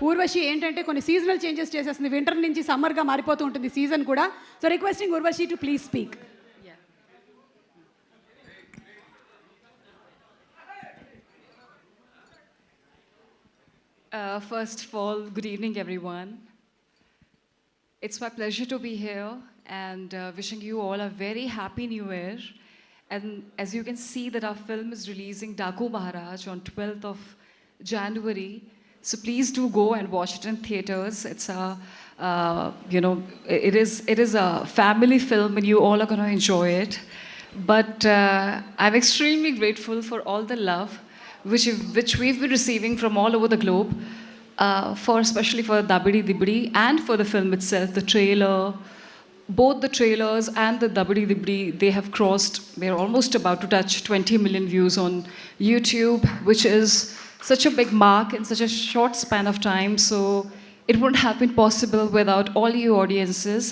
ఊర్వశి ఏంటంటే కొన్ని seasonal changes చేసేస్తుంది. వింటర్ నుంచి సమ్మర్గా మారిపోతూ ఉంటుంది సీజన్ కూడా. So requesting Urvashi to please speak. First of all, good evening, everyone. It's my pleasure to be here and wishing you all a very happy new year. And as you can see that our film is releasing Daku Maharaj on 12th of January. So please do go and watch it in theaters. It's it is a family film and you all are going to enjoy it. But I'm extremely grateful for all the love which we've been receiving from all over the globe, especially for Dabidi Dibidi and for the film itself, the trailer. Both the trailers and the Dabidi Dibidi, they have crossed, they're almost about to touch 20 million views on YouTube, which is such a big mark in such a short span of time. So it wouldn't have been possible without all you audiences.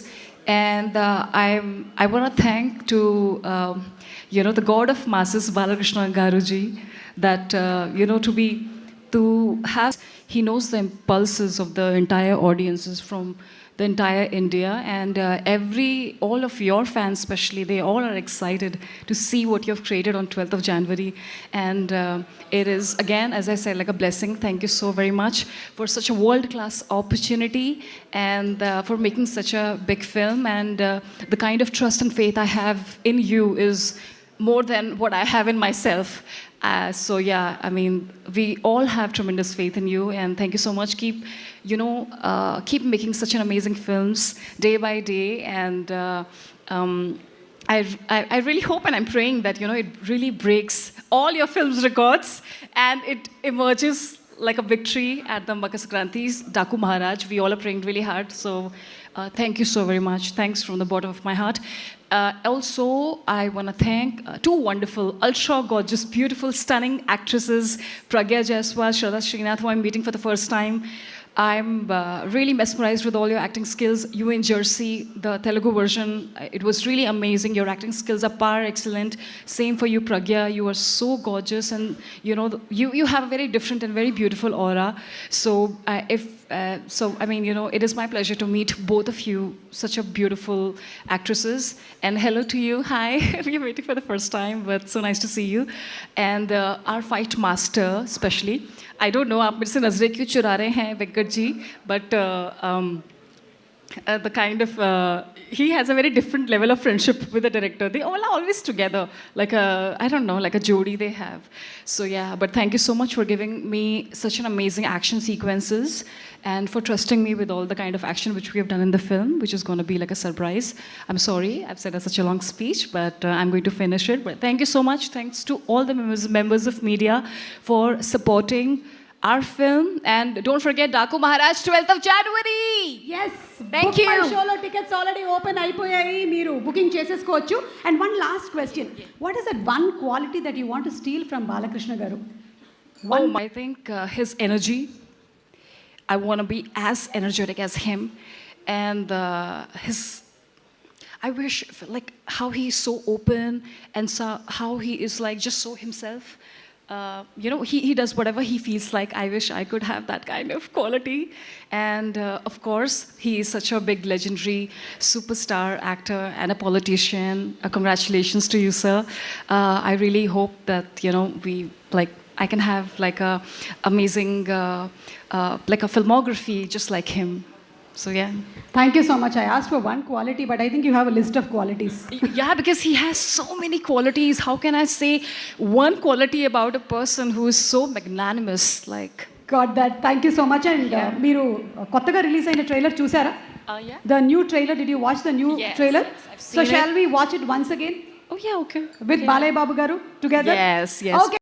And I want to thank to, the God of masses, Balakrishna Garuji, that, he knows the impulses of the entire audiences from the entire India, and all of your fans especially, they all are excited to see what you have created on 12th of January. And it is, again, as I said, like a blessing. Thank you so very much for such a world-class opportunity and for making such a big film. And the kind of trust and faith I have in you is more than what I have in myself. So yeah, I mean, we all have tremendous faith in you, and thank you so much. Keep making such an amazing films day by day, and I really hope and I'm praying that it really breaks all your films records and it emerges like a victory at the Makar Sankranti's Daku Maharaj. We all are praying really hard. So thank you so very much. Thanks from the bottom of my heart. Also, I want to thank two wonderful, ultra gorgeous, beautiful, stunning actresses, Pragya Jaiswal, Shraddha Srinath, who I'm meeting for the first time. I'm really mesmerized with all your acting skills. You in Jersey, the Telugu version, it was really amazing. Your acting skills are par excellent. Same for you, Pragya. You are so gorgeous, and you have a very different and very beautiful aura. So it is my pleasure to meet both of you, such a beautiful actresses. And hello to you. Hi. We're waiting for the first time, but so nice to see you. And our fight master, especially. I don't know, आप मेरे से नजरें क्यों चुरा रहे हैं Venkat ji, but the kind of he has a very different level of friendship with the director. They all are always together, like a jodi they have. So yeah, but thank you so much for giving me such an amazing action sequences and for trusting me with all the kind of action which we have done in the film, which is going to be like a surprise. I'm sorry, I've said such a long speech, but I'm going to finish it. But thank you so much. Thanks to all the members of media for supporting our film, and don't forget Daku Maharaj 12th of January. Yes, thank you. My show lo tickets already open అయిపోయాయి, మీరు booking చేసేసుకోవచ్చు. And one last question, what is that one quality that you want to steal from Balakrishna garu? I think his energy. I want to be as energetic as him, and I wish like how he is so open and how he is like just so himself. He does whatever he feels like. I wish I could have that kind of quality. And of course, he is such a big legendary superstar actor and a politician. Congratulations to you, sir. I really hope that, I can have like a amazing, like a filmography just like him. So yeah. Thank you so much. I asked for one quality, but I think you have a list of qualities. Yeah, because he has so many qualities. How can I say one quality about a person who is so magnanimous? Like, got that. Thank you so much. And మీరు కొత్తగా release అయిన trailer చూసారా? Yeah. The new trailer. Did you watch the new trailer? Yes, I've seen so shall we watch it once again? Oh yeah, okay. With Balai Babu garu together? Yes. Okay.